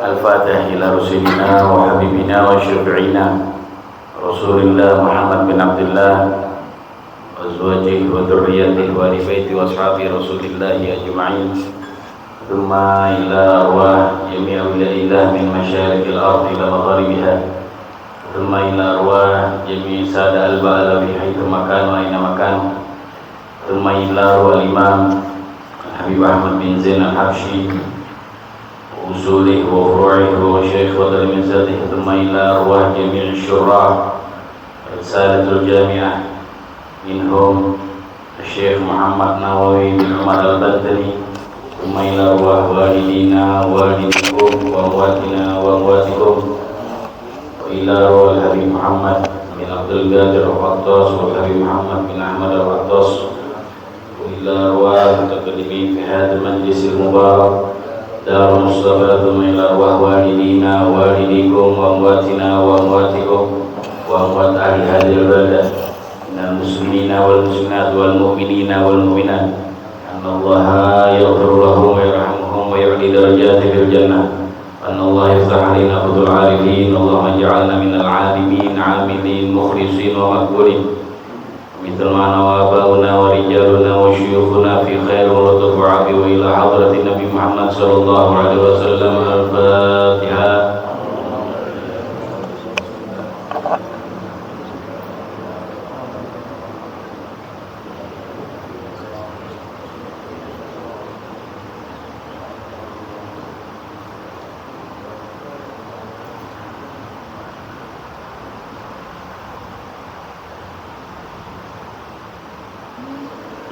الفاتح إلى رسولنا وحبيبنا وشفيعنا رسول الله محمد بن عبد الله وأزواجه وذريته وآل بيته وأصحابه رسول الله أجمعين ثم إلى أرواح جميع أولياء الله من مشارق الأرض إلى مغاربها ثم إلى أرواح جميع سادة البلد حيثما كانوا أينما كانوا ثم إلى أرواح الإمام حبيب أحمد بن زين الحبشي وأصوله وفروعه وشيخ وتلامذته ثم إلى أرواح جميع الشراح رسالة الجامعة منهم الشيخ محمد نووي بن عمر البدري ثم إلى أرواح والدينا ووالديكم وأمواتنا وأمواتكم وإلى أرواح الحبيب محمد بن عبد القادر العطاس والحبيب محمد بن أحمد العطاس وإلى أرواح المتقدمين في هذا المجلس المبارك دار المصطفى ثم إلى أرواح والدينا ووالديكم وأمواتنا وأمواتكم وأموات أهل هذه البلدة من المسلمين والمسلمات والمؤمنين والمؤمنات أن الله يغفر لهم ويرحمهم ويعلي درجاتهم في الجنة أن الله يفتح علينا فتوح العارفين اللهم اجعلنا من العالمين عاملين مخلصين ومقبولين مثل ما نوى آباؤنا ورجالنا وشيوخنا في خير ولطف وعافية وإلى حضرة النبي محمد صلى الله عليه وسلم الفاتحة.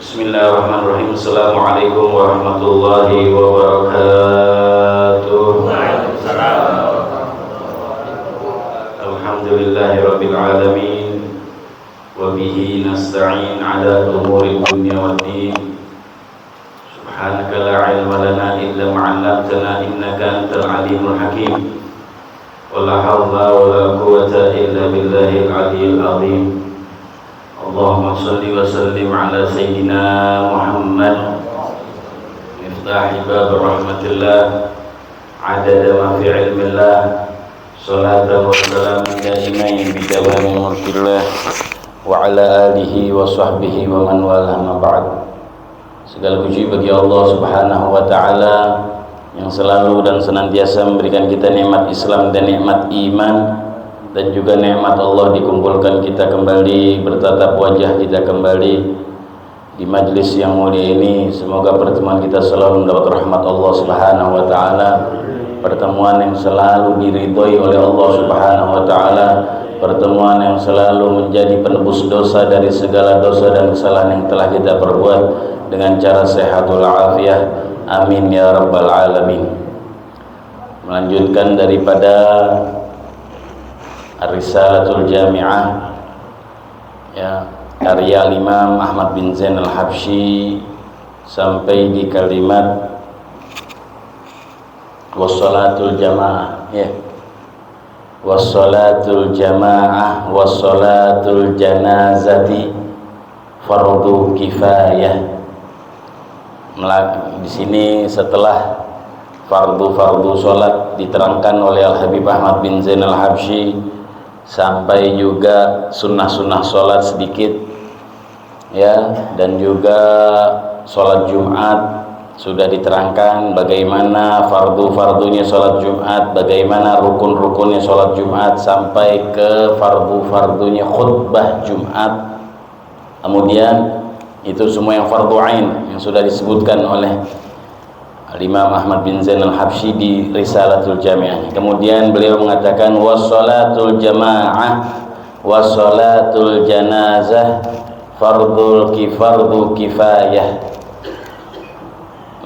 Bismillahirrahmanirrahim. Assalamualaikum warahmatullahi wabarakatuh. Alhamdulillahirabbil alamin wa bihi nasta'in ala umuri dunya waddin. Subhanaka la ilma lana illa ma 'allamtana innaka antal alimul hakim. Wala hawla wala quwwata illa billahil aliyyil azim. Allahumma salli wa sallim ala Sayyidina Muhammad miftahi bab rahmatillah adada ma fi ilmillah salatan wa salam daimain bidawami mulkillah wa ala alihi wa sahbihi wa man walah ma ba'd. Segala puji bagi Allah subhanahu wa ta'ala yang selalu dan senantiasa memberikan kita nikmat Islam dan nikmat iman, dan juga nikmat Allah dikumpulkan kita kembali, bertatap wajah kita kembali di majlis yang mulia ini. Semoga pertemuan kita selalu mendapat rahmat Allah subhanahu wa ta'ala, pertemuan yang selalu diridhoi oleh Allah subhanahu wa ta'ala, pertemuan yang selalu menjadi penebus dosa dari segala dosa dan kesalahan yang telah kita perbuat dengan cara sehatul afiyah. Amin ya rabbal alamin. Melanjutkan daripada Ar-Risalatul Jami'ah, ya, karya Imam Ahmad bin Zain al-Habsyi sampai di kalimat wassalatul jamaah, ya, wassalatul jamaah wassalatul janazati fardu kifayah. Di sini setelah fardu salat diterangkan oleh Al-Habib Ahmad bin Zain al-Habsyi, sampai juga sunnah-sunnah sholat sedikit, ya, dan juga sholat Jumat sudah diterangkan bagaimana fardu-fardunya sholat Jumat, bagaimana rukun-rukunnya sholat Jumat, sampai ke fardu-fardunya khutbah Jumat. Kemudian itu semua yang fardu ain yang sudah disebutkan oleh Imam Ahmad bin Zain al-Habsyi di Risalatul Jami'ah. Kemudian beliau mengatakan wassalatul jamaah wassalatul janazah fardu kifayah.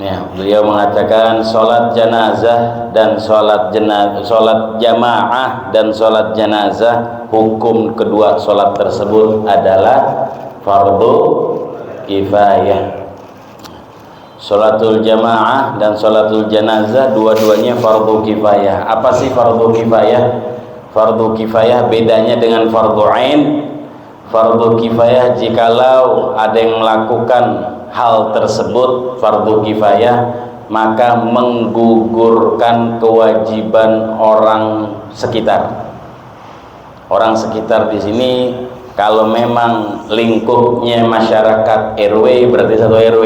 Ya, beliau mengatakan salat janazah dan salat jamaah dan salat janazah, hukum kedua salat tersebut adalah fardu kifayah. Sholatul jamaah dan sholatul janazah dua-duanya fardu kifayah. Apa sih fardu kifayah? Fardu kifayah bedanya dengan fardu ain. Fardu kifayah jikalau ada yang melakukan hal tersebut fardu kifayah, maka menggugurkan kewajiban orang sekitar. Orang sekitar di sini kalau memang lingkupnya masyarakat RW berarti satu RW.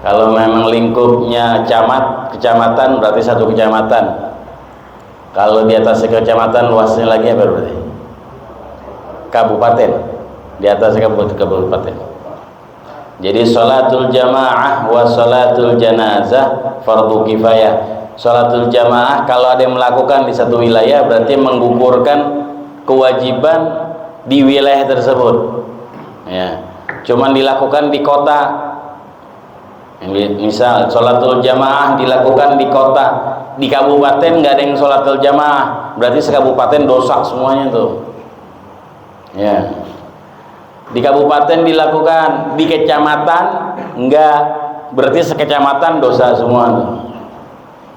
Kalau memang lingkupnya kecamatan berarti satu kecamatan. Kalau di atas kecamatan luasnya lagi apa berarti? Kabupaten. Di atas kabupaten. Jadi sholatul jamaah wa sholatul janazah fardu kifayah. Sholatul jamaah kalau ada yang melakukan di satu wilayah berarti menggugurkan kewajiban di wilayah tersebut. Ya, cuman dilakukan di kota. Misal sholatul jamaah dilakukan di kota, di kabupaten nggak ada yang sholatul jamaah, berarti sekabupaten dosa semuanya tuh. Ya, di kabupaten dilakukan, di kecamatan enggak, berarti sekecamatan dosa semua tuh.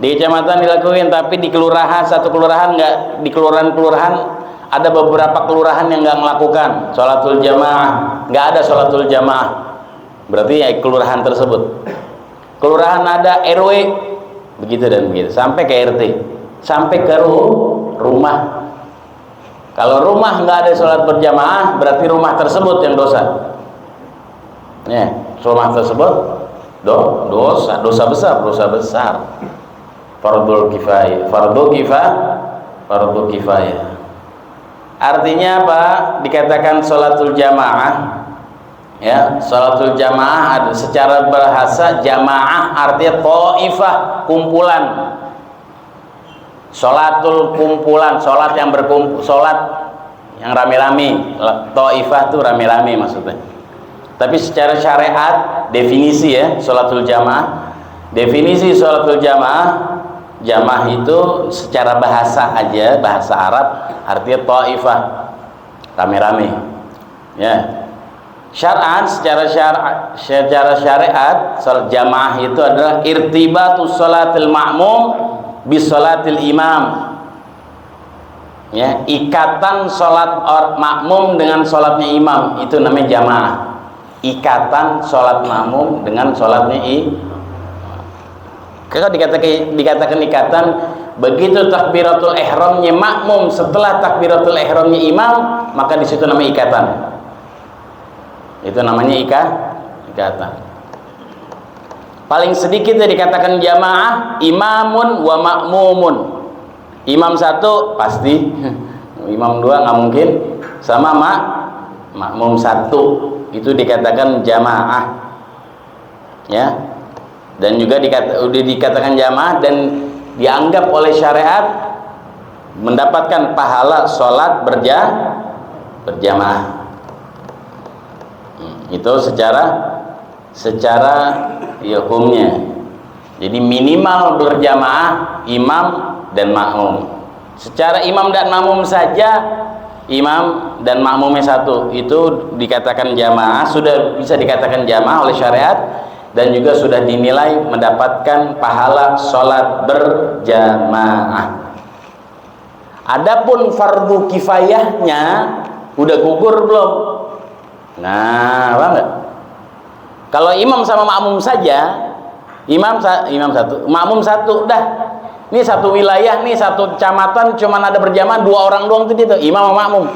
Di kecamatan dilakukan, tapi di kelurahan, satu kelurahan enggak, di kelurahan ada beberapa kelurahan yang enggak melakukan sholatul jamaah, enggak ada sholatul jamaah, berarti ya kelurahan tersebut. Kelurahan ada RW begitu dan begitu sampai ke RT, sampai ke rumah. Kalau rumah nggak ada sholat berjamaah berarti rumah tersebut yang dosa. Ya, rumah tersebut dosa besar. Fardhu kifayah. Artinya apa? Dikatakan sholatul jamaah. Ya, sholatul jamaah ada secara bahasa jamaah artinya taifah, kumpulan. Sholatul kumpulan, sholat yang berkumpul, sholat yang rame-rame. Taifah itu rame-rame maksudnya. Tapi secara syariat definisi ya sholatul jamaah, definisi sholatul jamaah, jamaah itu secara bahasa aja, bahasa Arab artinya taifah, rame-rame. Ya. Syar'an secara syariat salat jamaah itu adalah irtibatus sholatil ma'mum bis sholatil imam. Ya, ikatan salat makmum dengan salatnya imam itu namanya jamaah. Ikatan salat makmum dengan salatnya kalau dikatakan ikatan, begitu takbiratul ihramnya makmum setelah takbiratul ihramnya imam, maka di situ namanya ikatan. Itu namanya ikatan. Paling sedikit yang dikatakan jamaah imamun wa makmumun. Imam satu pasti, imam dua nggak mungkin, sama makmum satu itu dikatakan jamaah. Ya, dan juga dikatakan jamaah dan dianggap oleh syariat mendapatkan pahala sholat berjamaah. Itu secara hukumnya. Jadi minimal berjamaah imam dan makmum. Secara imam dan makmum saja, imam dan makmumnya satu itu dikatakan jamaah, sudah bisa dikatakan jamaah oleh syariat dan juga sudah dinilai mendapatkan pahala sholat berjamaah. Adapun fardu kifayahnya udah gugur belum? Nah, apa enggak? Kalau imam sama makmum saja, imam satu, makmum satu, dah. Ini satu wilayah, nih satu kecamatan, cuman ada berjamaah 2 orang doang tuh gitu, imam sama makmum.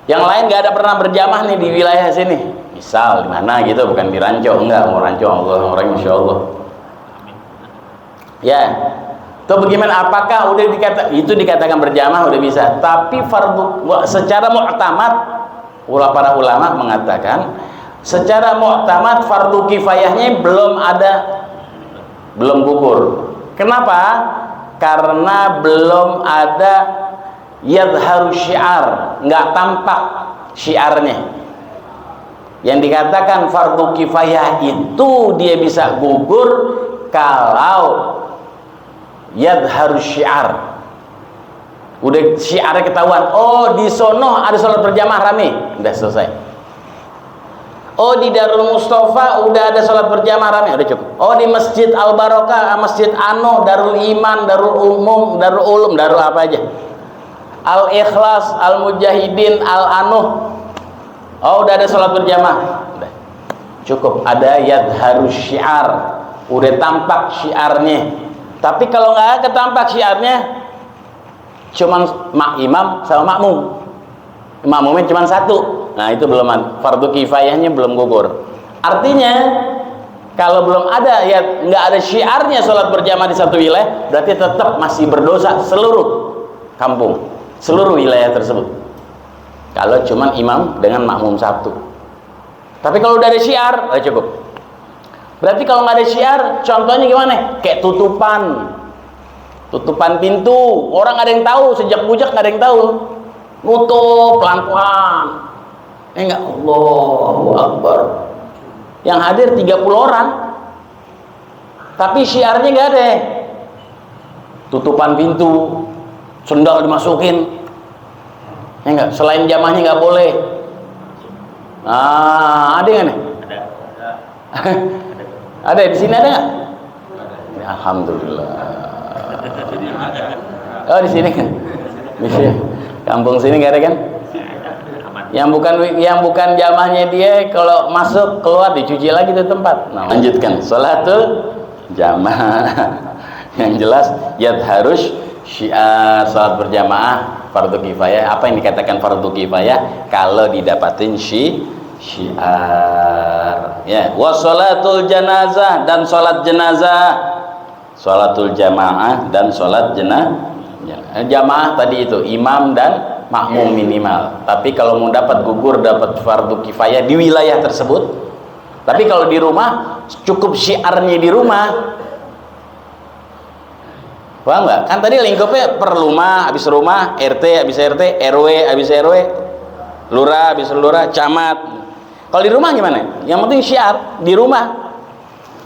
Yang lain nggak ada pernah berjamaah nih di wilayah sini. Misal di mana gitu, bukan di Ranco, enggak, mau Ranco Allah, orang Masya Allah. Ya. Tuh bagaimana, apakah udah dikatakan berjamaah udah bisa, tapi fardu secara mu'tamad para ulama mengatakan secara mu'tamad fardu kifayahnya belum gugur. Kenapa? Karena belum ada yadharu syiar, nggak tampak syiarnya. Yang dikatakan fardu kifayah itu dia bisa gugur kalau yadharu syiar, udah syiarnya ketahuan. Oh, di sono ada sholat berjamaah rame, udah selesai. Oh, di Darul Mustafa udah ada sholat berjamaah rame, udah cukup. Oh, di Masjid Al Barokah, Masjid Ano, Darul Iman, Darul Umum, Darul Ulum, Darul apa aja, Al Ikhlas, Al Mujahidin, Al Anuh, oh udah ada sholat berjamaah, udah. Cukup ada yadharus syiar, udah tampak syiarnya. Tapi kalau nggak ketampak syiarnya, cuman imam sama makmum, makmumnya cuma satu, nah itu belum fardu kifayahnya belum gugur. Artinya kalau belum ada ya nggak ada syiarnya sholat berjamaah di satu wilayah, berarti tetap masih berdosa seluruh kampung, seluruh wilayah tersebut. Kalau cuman imam dengan makmum satu. Tapi kalau udah ada syiar, cukup. Berarti kalau nggak ada syiar, contohnya gimana? Kayak tutupan pintu, orang ada yang tahu, sejak bujak nggak ada yang tahu, nutup pelan-pelan. Enggak, Allahu Akbar. Yang hadir 30 orang, tapi syiarnya nggak ada. Tutupan pintu, sendal dimasukin, enggak. Selain jamaahnya nggak boleh. Ada nggak nih? Ada di sini ada nggak? Alhamdulillah. Oh di sini kan? Di sini. Kampung sini nggak ada kan? Yang bukan jamaahnya dia kalau masuk keluar dicuci lagi di tempat. Nah, lanjutkan sholatul jamaah. Yang jelas harus syiar salat berjamaah fardu kifayah. Apa yang dikatakan fardu kifayah? Kalau didapatin syiar. Ya, wa sholatul janazah dan salat jenazah. Sholatul jamaah dan salat jamaah tadi itu imam dan makmum minimal. Tapi kalau mau dapat gugur, dapat fardu kifayah di wilayah tersebut. Tapi kalau di rumah cukup syiarnya di rumah. Paham nggak? Kan tadi lingkupnya per rumah, habis rumah, RT, habis RT, RW, habis RW, lurah, habis lurah, camat. Kalau di rumah gimana? Yang penting syiar di rumah.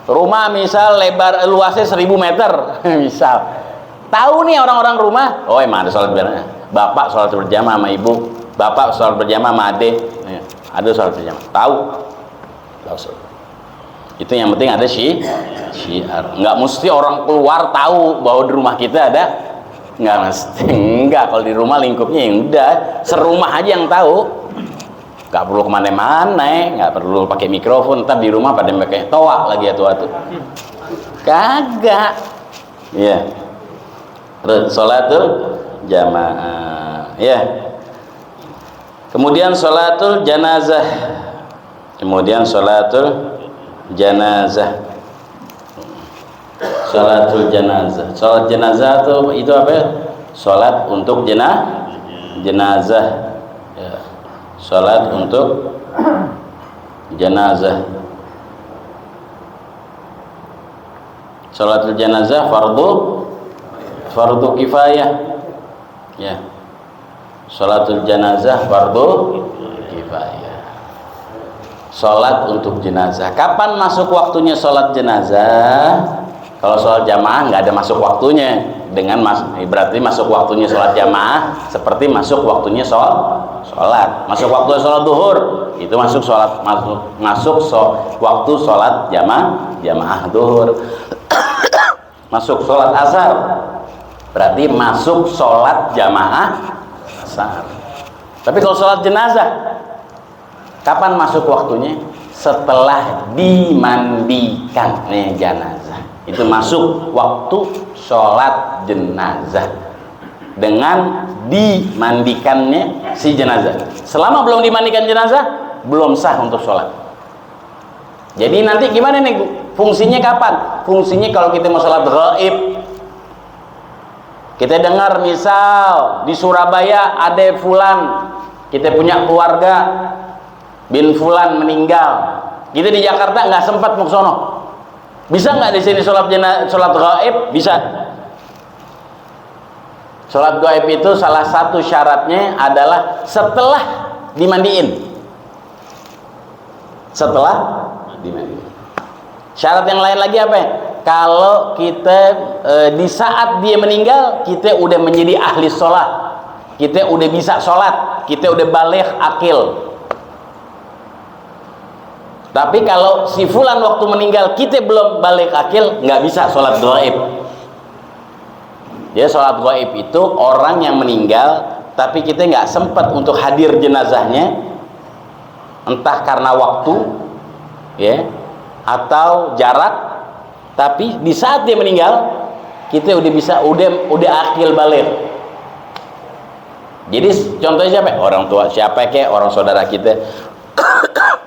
Rumah misal lebar luasnya 1000 meter, misal. Tahu nih orang-orang rumah, oh emang ada sholat berjamaah. Bapak sholat berjamaah sama ibu, bapak sholat berjamaah sama adik, ada sholat berjamaah. Tahu? Itu yang penting ada syiar. Nggak mesti orang keluar tahu bahwa di rumah kita ada. Nggak mesti. Nggak, kalau di rumah lingkupnya yang udah serumah aja yang tahu. Nggak perlu kemana-mana, nggak perlu pakai mikrofon. Ntar di rumah pada pakai toa lagi atu-atu. Kagak. Iya. Terus sholatul jamaah. Ya. Kemudian sholatul janazah. Kemudian sholatul janazah. Sholatul janazah. Sholat jenazah itu apa ya? Sholat untuk jenazah. Ya. Sholat untuk jenazah. Sholatul janazah fardu kifayah. Ya. Sholatul janazah fardu kifayah. Sholat untuk jenazah. Kapan masuk waktunya sholat jenazah? Kalau sholat jamaah nggak ada masuk waktunya. Berarti masuk waktunya sholat jamaah seperti masuk waktunya sholat. Masuk waktu sholat duhur itu masuk waktu sholat jamaah duhur. Masuk sholat asar berarti masuk sholat jamaah asar. Tapi kalau sholat jenazah kapan masuk waktunya? Setelah dimandikan jenazah. Itu masuk waktu sholat jenazah dengan dimandikannya si jenazah. Selama belum dimandikan jenazah, belum sah untuk sholat. Jadi nanti gimana nih fungsinya kapan? Fungsinya kalau kita mau sholat gaib, kita dengar misal di Surabaya ada fulan, kita punya keluarga bin fulan meninggal, kita di Jakarta nggak sempat mau ke sono. Bisa nggak di sini sholat gaib? Bisa. Sholat gaib itu salah satu syaratnya adalah setelah dimandiin. Setelah dimandiin. Syarat yang lain lagi apa ya? Kalau kita di saat dia meninggal, kita udah menjadi ahli sholat, kita udah bisa sholat, kita udah baligh akil. Tapi kalau si fulan waktu meninggal kita belum balik akil, nggak bisa sholat gaib. Jadi sholat gaib itu orang yang meninggal tapi kita nggak sempat untuk hadir jenazahnya, entah karena waktu ya, atau jarak, tapi di saat dia meninggal kita udah akil balik. Jadi contohnya siapa? Orang tua siapa kek, orang saudara kita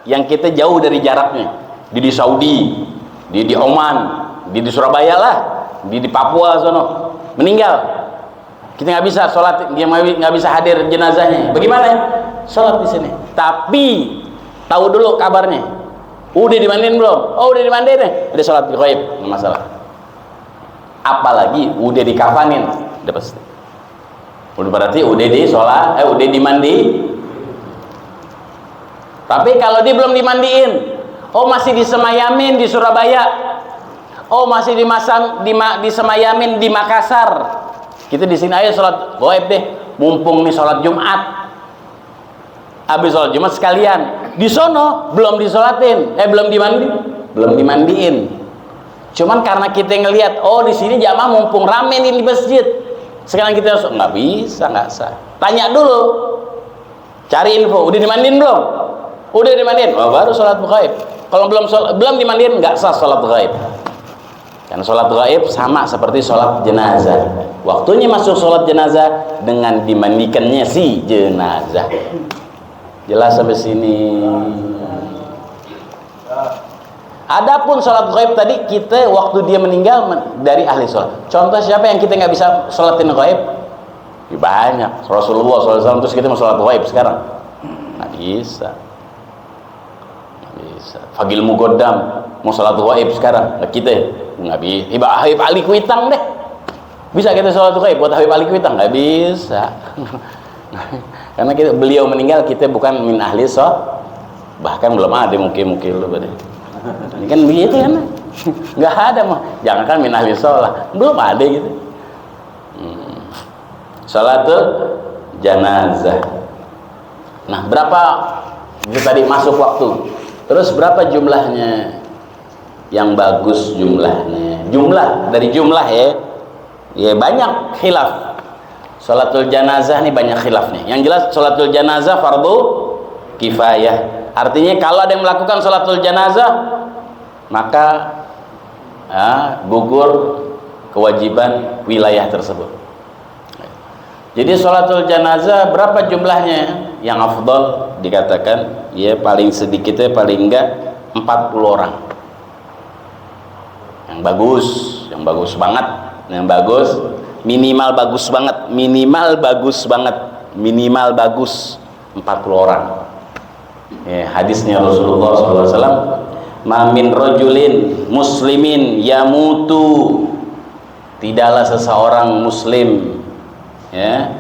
yang kita jauh dari jaraknya, di Saudi, di Oman, di Surabaya lah, di Papua sono, meninggal, kita nggak bisa sholat, dia nggak bisa hadir jenazahnya. Bagaimana ya? Sholat di sini. Tapi tahu dulu kabarnya. Udah dimandiin belum? Oh udah dimandiin nih. Udah sholat ghaib, nggak masalah. Apalagi udah dikafanin, udah pasti. Udah berarti udah udah dimandi. Tapi kalau dia belum dimandiin, oh masih disemayamin di Surabaya, oh masih disemayamin di Makassar, kita di sini ayo sholat ghaib deh, mumpung nih sholat Jumat, habis sholat Jumat sekalian di sono belum disolatin, belum dimandiin. Cuman karena kita ngelihat, oh di sini jamaah mumpung rame nih di masjid, sekarang kita nggak bisa, nggak sah. Tanya dulu, cari info, udah dimandiin belum? Udah dimandiin, oh, baru sholat ghaib. Kalau belum dimandiin nggak sah sholat ghaib. Karena sholat ghaib sama seperti sholat jenazah. Waktunya masuk sholat jenazah dengan dimandikannya si jenazah. Jelas sampai sini. Adapun sholat ghaib tadi, kita waktu dia meninggal dari ahli sholat. Contoh siapa yang kita nggak bisa sholatin ghaib? Ya, banyak. Rasulullah SAW, terus kita mau sholat ghaib sekarang? Nggak bisa. Fagil Mugoddam mau sholat ghaib sekarang, nah kita nggak bisa. Habib Ali Kuitang deh, bisa kita sholat ghaib buat Habib Ali Kuitang? Nggak bisa. Karena beliau meninggal, kita bukan min ahli sholat, bahkan belum ada mungkin lu pada. Ini kan begitu kan, nggak ada mah. Jangan kan min ahli sholat, belum ada gitu. Sholatul janazah. Nah berapa itu tadi masuk waktu? Terus berapa jumlahnya yang bagus jumlahnya? Dari jumlah ya banyak khilaf. Sholatul janazah nih banyak khilaf nih. Yang jelas sholatul janazah fardu kifayah. Artinya kalau ada yang melakukan sholatul janazah, maka gugur kewajiban wilayah tersebut. Jadi sholatul janazah berapa jumlahnya? Yang afdal dikatakan ya paling sedikitnya paling enggak 40 orang. Yang bagus banget, minimal bagus 40 orang. Ya, hadisnya Rasulullah SAW, ma min rajulin muslimin yamutu, tidaklah seseorang muslim ya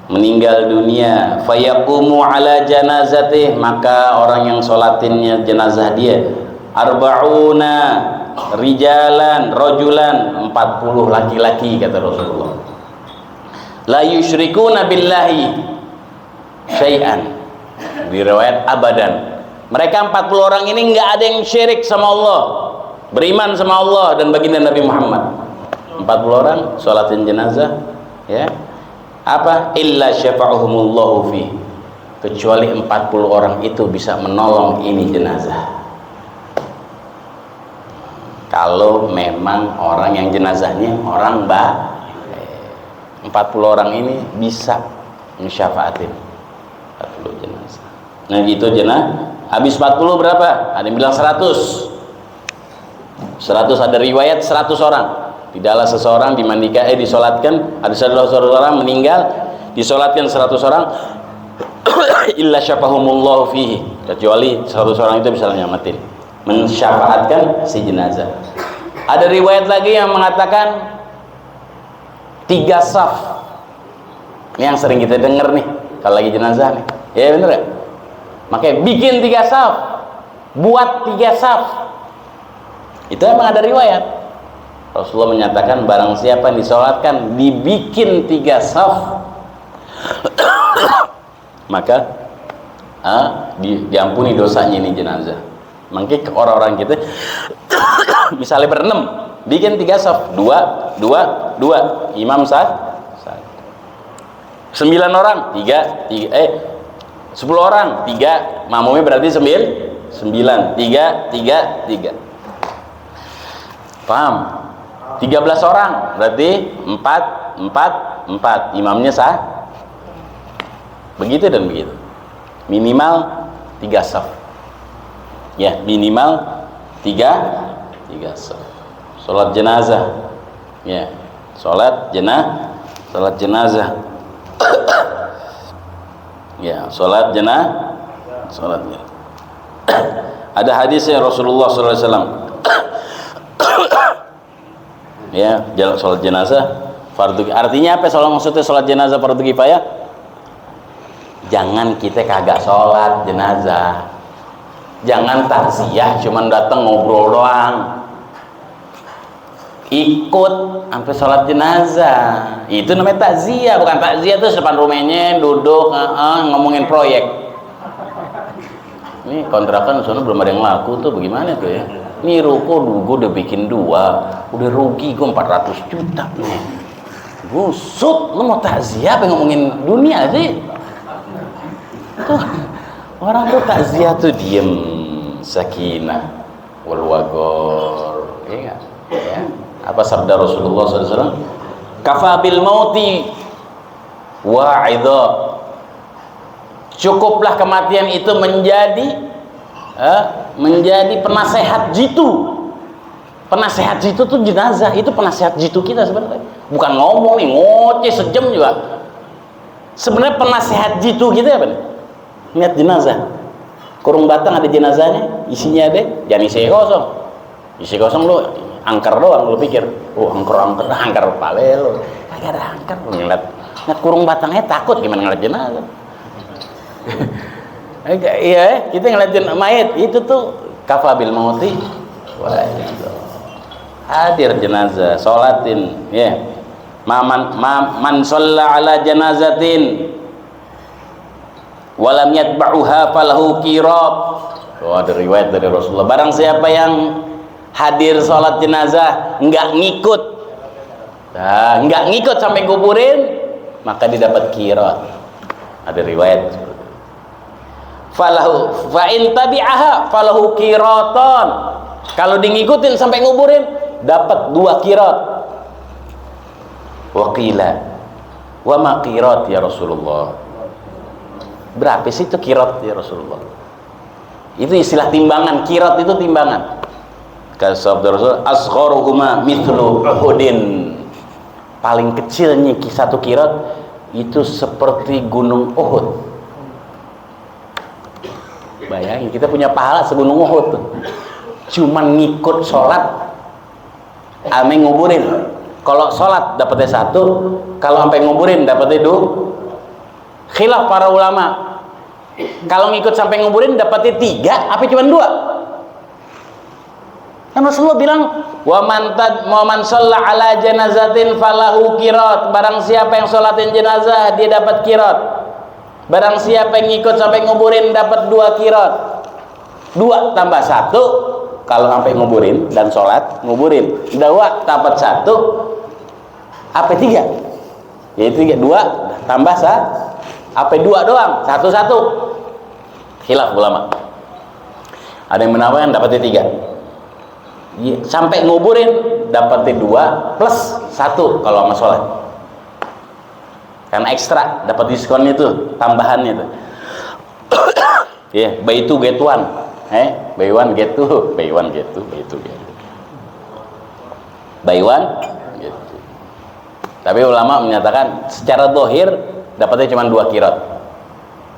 meninggal dunia, fayaqumu ala janazatih, maka orang yang sholatinnya jenazah dia arba'una rijalan rajulan, 40 laki-laki kata Rasulullah, la yusyrikuna billahi syai'an, di riwayat abadan, mereka 40 orang ini nggak ada yang syirik sama Allah, beriman sama Allah dan baginda Nabi Muhammad. 40 orang sholatin jenazah ya, apa illa syafa'ahumullahu fi, kecuali 40 orang itu bisa menolong ini jenazah. Kalau memang orang yang jenazahnya orang 40 orang ini bisa mensyafaatin 40 jenazah. Nah gitu jenazah. Habis 40 berapa? Ada yang bilang 100 ada riwayat 100 orang. Tidaklah seseorang dimandikan disolatkan, ada seseorang meninggal disolatkan 100 orang illa syafahumullahu fihi, kecuali 100 orang itu bisa nyamatin, mensyafaatkan si jenazah. Ada riwayat lagi yang mengatakan 3 saf. Ini yang sering kita dengar nih kalau lagi jenazah nih, ya bener gak? Makanya bikin 3 saf, buat 3 saf. Itu emang ada riwayat. Rasulullah menyatakan barang siapa yang disolatkan dibikin 3 saf maka diampuni dosanya ini jenazah. Mungkin orang-orang kita misalnya berenam bikin 3 saf, 2 imam sah 9 orang 10 orang 3 makmumnya berarti 9 9, 3, 3, 3. Paham? 13 orang berarti 4, 4, 4. Imamnya sah. Begitu dan begitu. Minimal 3 saf. Ya, minimal 3 saf. Salat jenazah. Ya, salat jenazah. Ya, salat jenazah. Ada hadisnya Rasulullah SAW. Ya, jalan salat jenazah fardu. Artinya apa? Maksudnya salat jenazah fardu kifayah? Jangan kita kagak salat jenazah. Jangan takziah cuman datang ngobrol doang. Ikut sampai salat jenazah. Itu namanya takziah, bukan takziah tuh depan rumahnya duduk ngomongin proyek. Ini kontrakan sana belum ada yang laku tuh, bagaimana tuh ya? Ini ruko gue udah bikin 2, udah rugi gue 400 juta nih. Busuk, lu mau takziah apa ngomongin dunia sih? Tuh, orang tuh takziah tuh diem, sakinah, wal wagor, ya, ya. Apa sabda Rasulullah SAW? Kafa bil mauti wa'idha. Cukuplah kematian itu menjadi penasehat jitu. Penasehat jitu tuh jenazah, itu penasehat jitu kita sebenarnya. Bukan ngomong nih, ngoceh sejam juga. Sebenarnya penasehat jitu kita apa nih? Lihat jenazah. Kurung batang ada jenazahnya, isinya ada, jangan isi kosong. Isi kosong lu angker doang, lu pikir. Oh, angker pale lu. Kagak ada angker lu ngeliat kurung batangnya takut gimana ngeliat jenazah. Iya, kita ngeliatin mayat itu tuh kafabil mauti. Wah, hadir jenazah, sholatin, ya. Man shalla ala janazatin walam yatba'uha falahu qirat. Oh, ada riwayat dari Rasulullah. Barang siapa yang hadir sholat jenazah enggak ngikut, enggak ngikut sampai kuburin, maka didapat qirat. Ada riwayat seperti itu. Falahu fa in tabi'aha falahu qiratan. Kalau ngikutin sampai nguburin dapat 2 qirat. Wa qila wa ma qirat ya Rasulullah. Berapa sih itu qirat ya Rasulullah? Itu istilah timbangan. Qirat itu timbangan. Kata sabda Rasul, asgharuhuma mithlu Uhudin. Paling kecilnya 1 qirat itu seperti gunung Uhud. Bayangin, kita punya pahala segunung Uhud tuh. Cuman ngikut sholat ame nguburin. Kalau sholat dapatnya 1, kalau sampai nguburin dapatnya 2. Khilaf para ulama. Kalau ngikut sampai nguburin dapatnya 3, apa cuma 2? Kan Rasulullah bilang, wa man shalla ala janazatin falahu qirat. Barang siapa yang sholatin jenazah dia dapat qirat. Barang siapa yang ngikut sampai nguburin dapat 2 qirat. 2 tambah 1 kalau sampai nguburin dan sholat nguburin. 2 dapat 1 apa 3? Yaitu 2 tambah 1 apa 2 doang? 1 khilaf ulama. Ada yang menambahkan dapatnya 3. Sampai nguburin dapatnya 2 plus 1 kalau sama sholat. Karena ekstra dapat diskon itu, tambahannya itu. Ya, buy 2 get 1. Buy 1 get 2, buy 1 get 2, buy 2 get 2. Buy 1 get 2. Tapi ulama menyatakan secara zahir dapatnya cuma 2 qirat.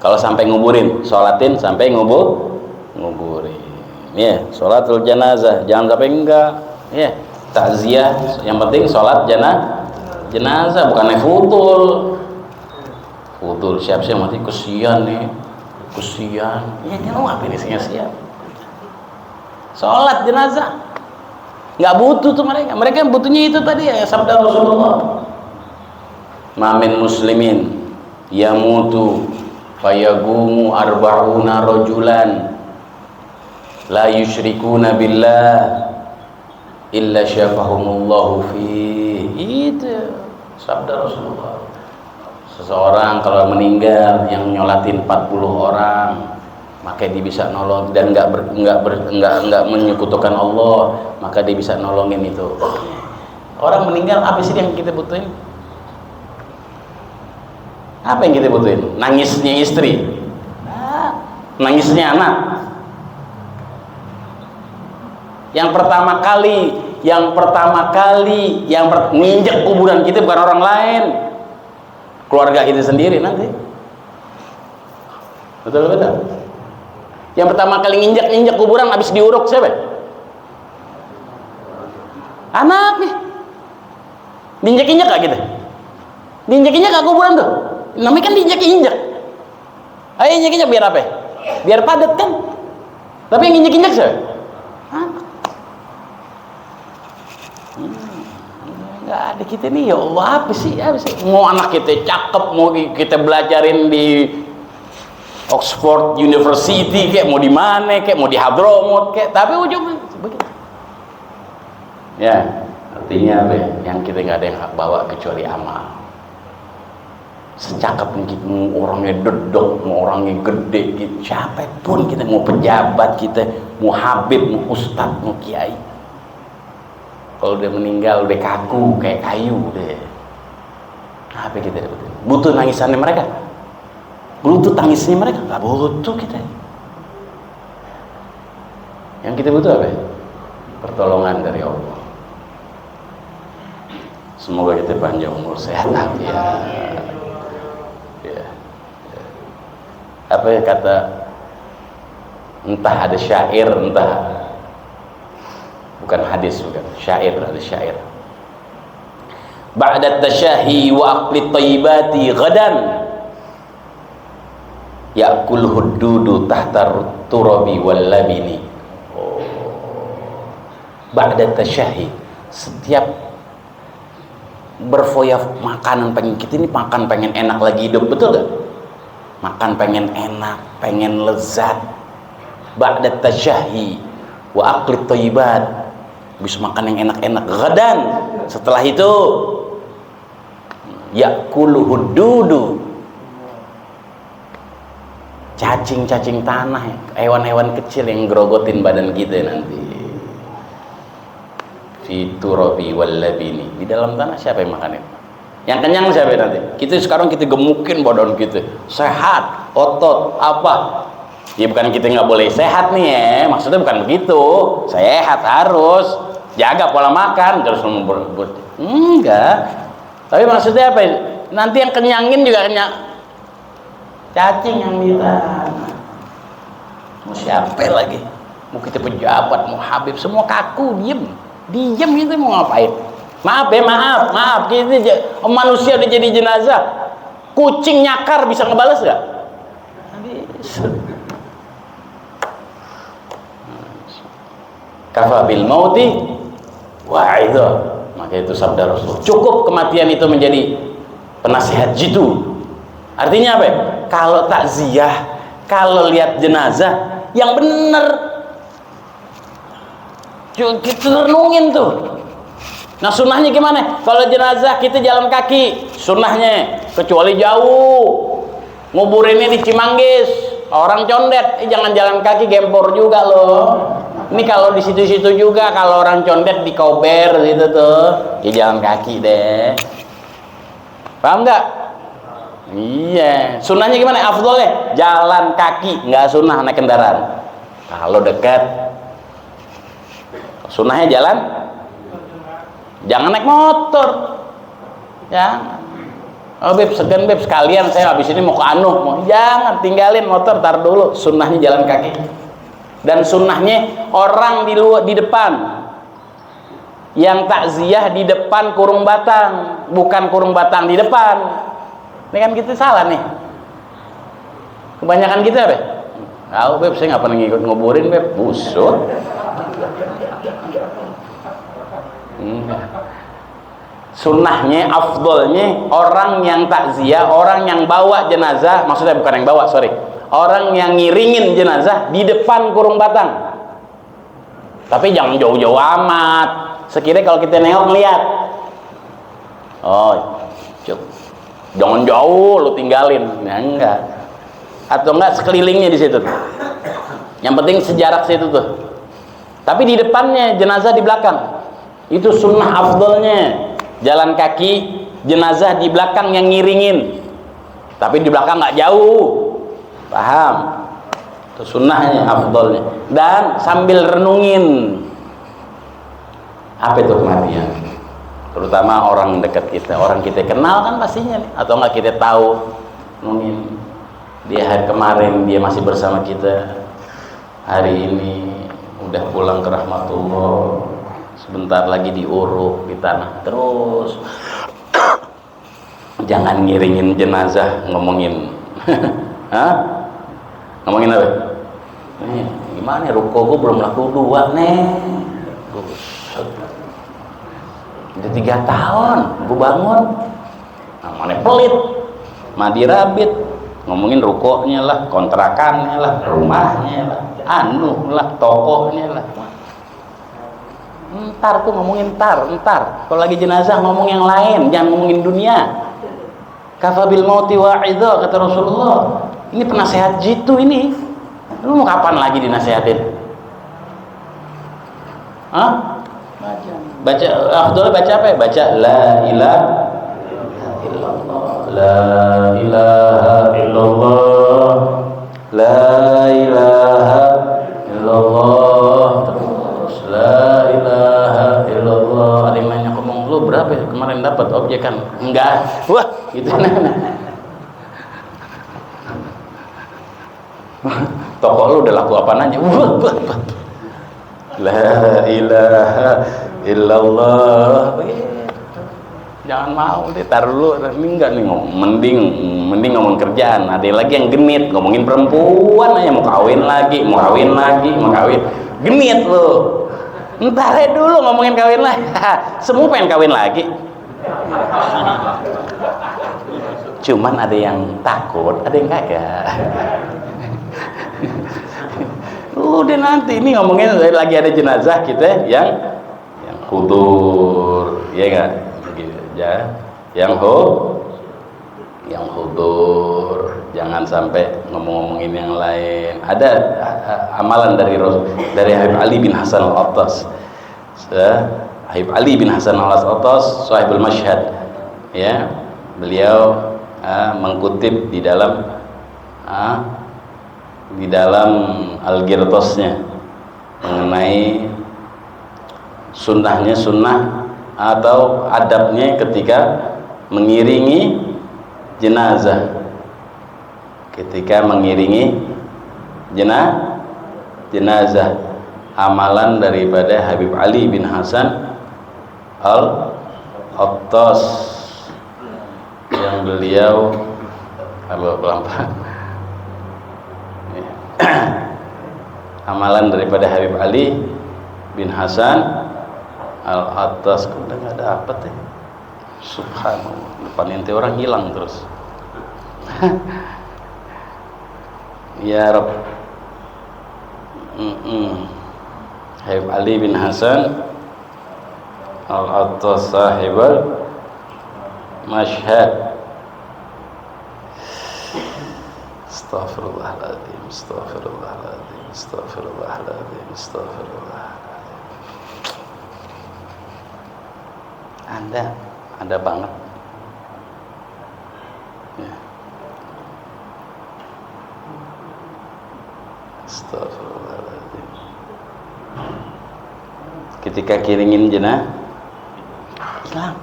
Kalau sampai nguburin, sholatin sampai nguburin. Ya, sholatul janazah, jangan sampai enggak. Ya, takziah, yang penting sholat jenazah bukannya futul. Futul siap-siap mati kesian nih. Kesian. Ya dia mau ngapain isinya siap. Sholat jenazah. Enggak butuh tuh mereka. Mereka butuhnya itu tadi ya sabda Rasulullah. Mamin muslimin yamutu fayagumu arba'una rajulan la yusyrikuna billah illa syafahumullahu fi. Itu sabda Rasulullah. Seseorang kalau meninggal yang nyolatin 40 orang maka dia bisa nolong, dan nggak menyekutukan Allah, maka dia bisa nolongin itu. Orang meninggal, apa sih yang kita butuhin? Apa yang kita butuhin? Nangisnya istri, nangisnya anak. Yang pertama kali nginjek kuburan kita bukan orang lain, keluarga kita sendiri nanti. Betul. Yang pertama kali nginjek kuburan habis diuruk siapa? Anaknya. Diinjek-injek gak kita? Diinjek-injek gak kuburan tuh? Namanya kan diinjek-injek. Ayo injek-injek biar apa? Biar padat kan? Tapi yang injek-injek siapa? Nggak ada kita nih, ya Allah, apa sih? Mau anak kita cakep, mau kita belajarin di Oxford University kayak, mau di mana kayak, mau di Hadramut kayak, tapi ujungnya begitu. Ya, artinya apa? Yang kita nggak ada yang bawa kecuali amal. Secakep kita, mau orangnya dedok, mau orangnya gede gitu, siapapun kita, mau pejabat kita, mau habib, mau ustadz, mau kiai, kalau udah meninggal udah kaku kayak kayu deh. Apa kita butuh nangisannya mereka? Butuh tangisnya mereka? Nggak butuh kita. Yang kita butuh apa? Pertolongan dari Allah. Semoga kita panjang umur, sehat ya. Apa ya kata, entah ada syair, entah bukan hadis, bukan syair, ada syair. Ba'da tasyahi wa aqli tayyibati ghadan ya'kul huddudu tahta turabi wal labini. Ba'da tasyahi, setiap berfoya makanan, pengen kita ini makan pengen enak lagi hidup, betul gak? Makan pengen enak, pengen lezat. Ba'da tasyahi wa aqli thayyibat, bisa makan yang enak-enak. Ghadan, setelah itu ya'kulu huddudu, cacing-cacing tanah, hewan-hewan kecil yang gerogotin badan kita nanti. Fi turabi wal labini, di dalam tanah siapa yang makan itu? Yang kenyang siapa nanti? Kita sekarang kita gemukin badan kita, sehat, otot, apa? Ya bukan kita nggak boleh sehat nih ya, maksudnya bukan begitu. Sehat harus jaga pola makan terus enggak. Tapi maksudnya apa? Nanti yang kenyangin juga kenyang cacing yang minta. Mau siapa lagi? Mau kita pejabat, mau habib, semua kaku, diem gitu, mau ngapain? Maaf ya, maaf. Kita manusia udah jadi jenazah. Kucing nyakar bisa ngebales nggak? Kafa bil mauti wa'idha, maka itu sabda Rasul. Cukup kematian itu menjadi penasihat jitu. Artinya apa? Kalau takziah, kalau lihat jenazah yang bener, kita renungin tuh. Nah sunnahnya gimana? Kalau jenazah kita jalan kaki, sunnahnya, kecuali jauh, nguburinnya di Cimanggis, orang condet, jangan jalan kaki, gempor juga loh. Ini kalau di situ-situ juga, kalau orang condet di Kober gitu tuh, ya jalan kaki deh. Paham nggak? Iya. Sunnahnya gimana? Afdolnya jalan kaki, nggak sunnah naik kendaraan. Kalau dekat, sunnahnya jalan. Jangan naik motor. Jangan. Oh beb, segan beb, sekalian saya habis ini mau ke Anuh. Jangan, tinggalin motor, tar dulu. Sunnahnya jalan kaki. Dan sunnahnya orang di depan. Yang takziah di depan kurung batang, bukan kurung batang di depan. Ini kan kita salah nih. Kebanyakan kita beb. Tahu beb, saya nggak pernah ngikut nguburin beb, busuk. Sunnahnya, afdolnya orang yang takziah, orang yang bawa jenazah, maksudnya bukan yang bawa, sorry, orang yang ngiringin jenazah di depan kurung batang. Tapi jangan jauh-jauh amat, sekiranya kalau kita nengok ngeliat, oh jangan jauh lu tinggalin, nah, enggak, atau enggak sekelilingnya di situ. Yang penting sejarak situ tuh. Tapi di depannya, jenazah di belakang. Itu sunnah afdolnya. Jalan kaki, jenazah di belakang yang ngiringin. Tapi di belakang nggak jauh. Paham? Itu sunnahnya, afdolnya. Dan sambil renungin. Apa itu kematian? Terutama orang dekat kita, orang kita kenal kan pastinya nih. Atau nggak kita tahu. Renungin. Dia hari kemarin dia masih bersama kita. Hari ini udah pulang ke rahmatullah, sebentar lagi diuruk di tanah terus. Jangan ngiringin jenazah ngomongin. Hah? Ngomongin apa? Nih, gimana ya, ruko gue belum laku 2 nih. Udah 3 tahun gue bangun. Namanya pelit, madi rabit. Ngomongin rukonya lah, kontrakannya lah, rumahnya lah, tokonya lah. Ntar tuh ngomongin ntar. Kalau lagi jenazah ngomong yang lain, jangan ngomongin dunia. Kafabil mauti wa'idha, kata Rasulullah. Ini penasehat jitu ini. Lu mau kapan lagi dinasehatin? Hah? Baca, afdal baca apa ya? Baca la ilaha La ilaha illallah, la ilaha illallah, terus la ilaha illallah. Ada yang nanya, ngomong lu berapa ya kemarin dapat objekan? Enggak, wah gitu. Toko lu udah laku apaan aja? La ilaha illallah. Jangan mau deh, taruh dulu. Ini enggak nih ngomong, mending ngomong kerjaan. Ada lagi yang genit, ngomongin perempuan aja, mau kawin lagi. Genit lu. Ntar aja dulu ngomongin kawin lagi. Semua pengen kawin lagi. Cuman ada yang takut, ada yang kagak. Udah nanti ini ngomongin lagi ada jenazah kita yang hudur, ya enggak? Ya, yang hudur, jangan sampai ngomongin yang lain. Ada amalan dari Habib Ali bin Hasan al-Attas. Habib Ali bin Hasan al-Attas, sahibul masyhad. Ya, beliau mengkutip di dalam Al-Ghirtasnya mengenai sunnah atau adabnya ketika mengiringi jenazah. Jenazah, amalan daripada Habib Ali bin Hasan al-Attas yang beliau amalan daripada Habib Ali bin Hasan al-Attas. Udah nggak ada apa teh, subhanallah, depan ente orang hilang terus. Ya Rabb. Habib Ali bin Hasan al-Attas sahibul masyhad. Astaghfirullahaladzim, astaghfirullahaladzim, astaghfirullahaladzim, astaghfirullahaladzim. Ada banget ya. Astagfirullahaladzim. Ketika kiringin jenazah hilang,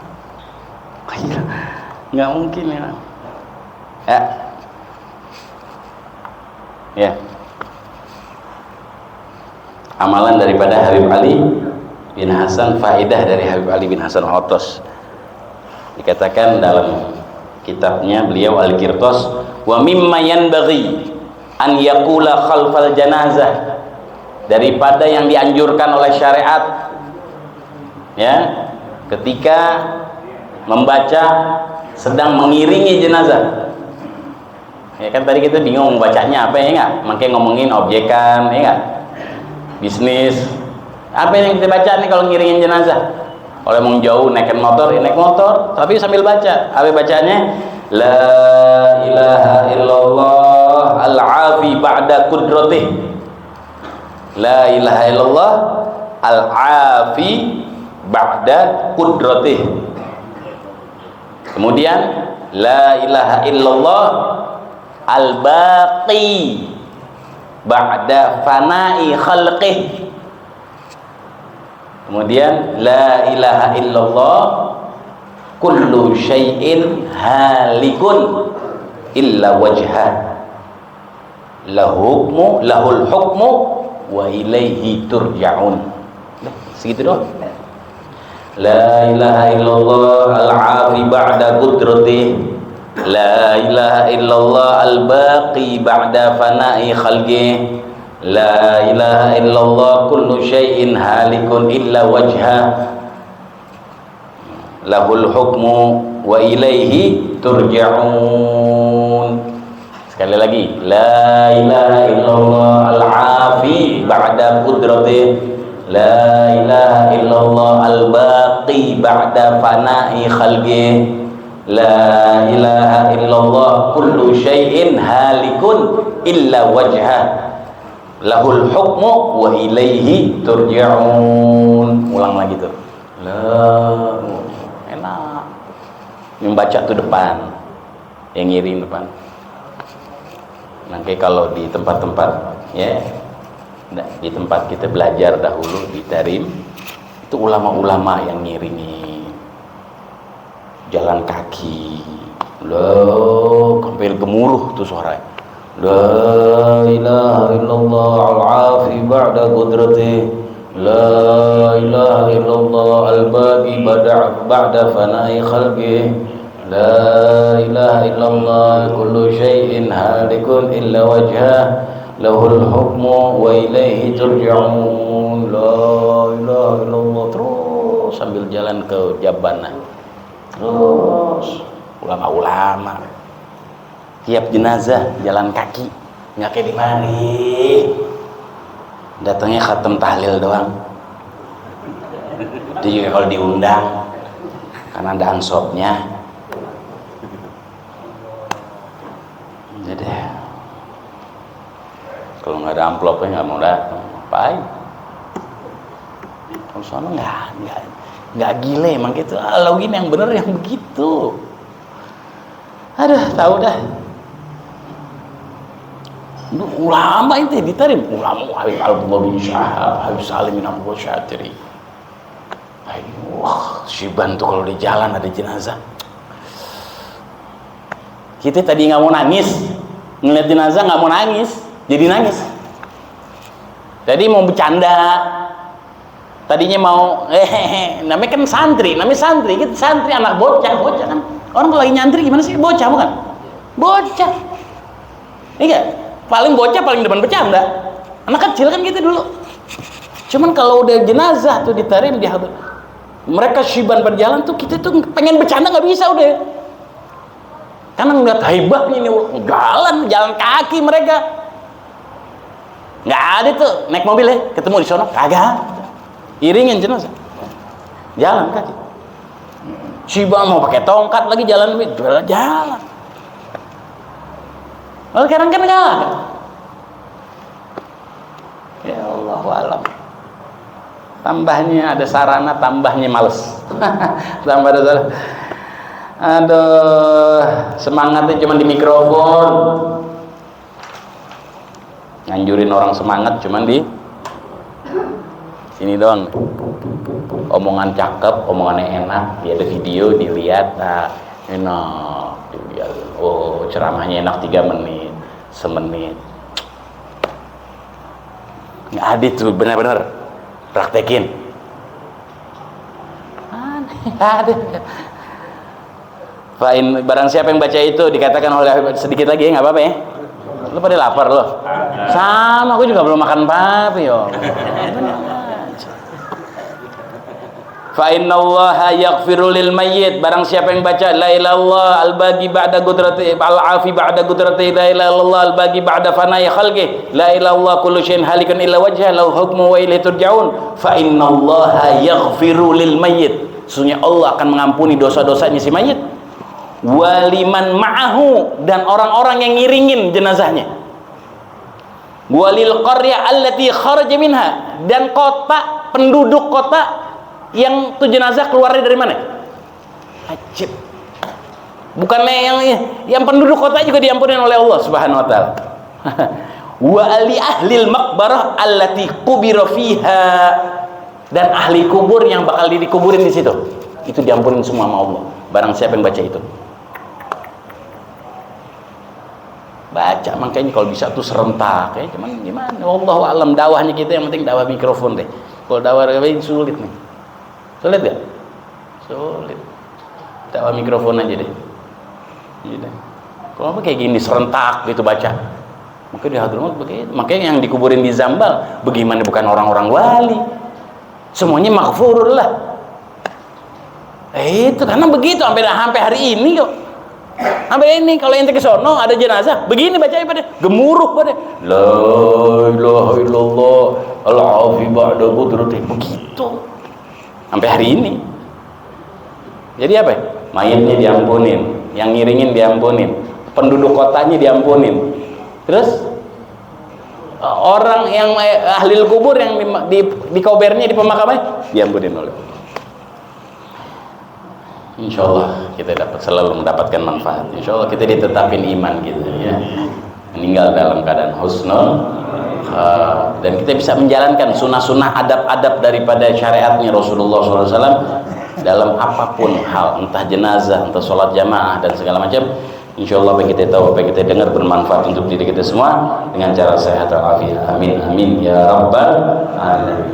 nggak mungkin ya. Amalan daripada Habib Ali bin Hasan, faedah dari Habib Ali bin Hasan al-Attas, dikatakan dalam kitabnya beliau Al-Ghirtas, wa mimma yanbaghi an yaqula khalfal janazah, daripada yang dianjurkan oleh syariat ya ketika membaca sedang mengiringi jenazah. Ya kan tadi kita bingung membacanya apa ya enggak, makanya ngomongin objekan ya enggak, bisnis. Apa yang kita baca nih kalau ngiringin jenazah? Kalau mau jauh naik motor, ya naik motor, tapi sambil baca. Apa bacanya? La ilaha illallah al-afi ba'da qudratihi. La ilaha illallah al-afi ba'da qudratih. Kemudian la ilaha illallah al-baqi ba'da fana'i khalqih. Kemudian la ilaha illallah kullu syai'in halikun illa wajhah lahul hukmu wa ilaihi turja'un. Segitu doang. La ilaha illallah al-afi ba'da qudratih, la ilaha illallah al-baqi ba'da fana'i khalqih, la ilaha illallah kullu syai'in halikun illa wajhah lahul hukmu wa ilaihi turja'un. Sekali lagi, la ilaha illallah al-afi ba'da qudratih, la ilaha illallah al-baqi ba'da fana'i khalqih, la ilaha illallah kullu syai'in halikun illa wajhah lahul hukmu wa ilaihi turja'un. Ulang lagi tuh. La, enak. Yang baca tuh depan, yang ngiring depan. Nanti kalau di tempat-tempat ya, di tempat kita belajar dahulu di Tarim, itu ulama-ulama yang ngiringi jalan kaki, loh sampai gemuruh tuh suaranya. La ilaha illallah al-afi ba'da qudrati, la ilaha illallah al-baqi ba'da fana'i khalqi, la ilaha illallah kullu syai'in halikun illa wajhah lahul hukmu wa ilaihi turja'un. La ilaha illallah. Terus sambil jalan ke Jabana, terus ulama-ulama tiap jenazah jalan kaki, nggak kayak di mari datangnya khatam tahlil doang. Itu juga kalau diundang karena ada ansopnya. Jadi kalau nggak ada amplopnya nggak mau datang, ngapain? Kalau sana nggak gile emang gitu. Kalau gini yang bener yang begitu. Aduh, tahu dah. Ulama itu ditarim, ulama Habib Abdullah bin Syahab, Habib Salim bin Abdul Syatiri. Wah, Syiban tuh kalau di jalan ada jenazah. Kita tadi nggak mau nangis, ngeliat jenazah nggak mau nangis, jadi nangis. Tadi mau bercanda, tadinya mau namanya kan santri, kita santri anak bocah kan. Orang kalau lagi nyantri gimana sih? Bocah bukan? Bocah. Iya, paling bocah paling depan bercanda. Anak kecil kan gitu dulu. Cuman kalau udah jenazah tuh ditarim di mereka Syiban berjalan tuh kita tuh pengen bercanda nggak bisa udah. Karena ngeliat hebatnya ini jalan kaki mereka. Nggak ada tuh naik mobil ya, ketemu di sono kagak. Iringin jenazah. Jalan kaki. Syiban mau pakai tongkat lagi jalan. Lalu sekarang kan enggak ada. Ya Allah alam. Tambahnya ada sarana, tambahnya males. Tambah ada sarana. Aduh, semangatnya cuma di mikrofon. Nganjurin orang semangat cuma di sini doang. Omongan cakep, omongannya enak, dia ada video dilihat, nah enak dilihat. Oh, ceramahnya enak 3 menit, semenit. Nggak ada tuh, benar-benar praktekin. Ada. Fa'in, barang siapa yang baca itu dikatakan oleh sedikit lagi, nggak apa-apa ya. Lu pada lapar lo? Sama, aku juga belum makan apa-apa yo. Fa innallaha yaghfiru lil mayyit, barang siapa yang baca la ilaha illallah al-baqi ba'da qudrati al-afi ba'da qudrati, la ilaha illallah al-baqi ba'da fana'i khalqi, la ilaha illallah kullu syai'in halikun illa wajhah lahu hukmu wa ilaihi turja'un. Fa innallaha yaghfiru lil mayyit, sesungguhnya Allah akan mengampuni dosa-dosanya si mayit. Waliman ma'ahu, dan orang-orang yang ngiringin jenazahnya. walil qarya allati kharaja minha, dan kota, penduduk kota yang tuh jenazah keluarnya dari mana? Ajib. Bukannya yang penduduk kota juga diampunin oleh Allah Subhanahu wa taala. Wa ali ahlil maqbarah allati qubira fiha, dan ahli kubur yang bakal dikuburin di situ, itu diampunin semua sama Allah. Barang siapa yang baca itu. Baca, makanya kalau bisa tuh serentak ya, cuman gimana? Wallahu alam, dakwahnya kita yang penting dakwah mikrofon deh. Kalau dakwah lain sulit nih. Sulit gak? Sulit. Dakwah mikrofon aja deh. Iya deh. Kalau apa kayak gini serentak gitu baca. Makanya di Hadramaut begitu. Makanya yang dikuburin di Zambal bagaimana bukan orang-orang wali. Semuanya maghfurul lah. Itu karena begitu sampai hari ini kok. Sampai ini kalau ente ke sono ada jenazah, begini bacanya pada gemuruh pada. La ilaha illallah al-afi ba'da qudrati. Begitu. Sampai hari ini. Jadi apa? Mayatnya diampunin, yang ngiringin diampunin, penduduk kotanya diampunin. Terus orang yang ahli kubur yang di kobernya di pemakamannya diampunin oleh Allah. Insya Allah kita selalu mendapatkan manfaat. Insya Allah kita ditetapin iman gitu ya, meninggal dalam keadaan husnul, dan kita bisa menjalankan sunnah-sunnah adab-adab daripada syariatnya Rasulullah SAW dalam apapun hal, entah jenazah, entah sholat jamaah dan segala macam. Insya Allah apa yang kita tahu, apa yang kita dengar bermanfaat untuk diri kita semua dengan cara sehat walafiat. Amin amin ya rabbal alamin.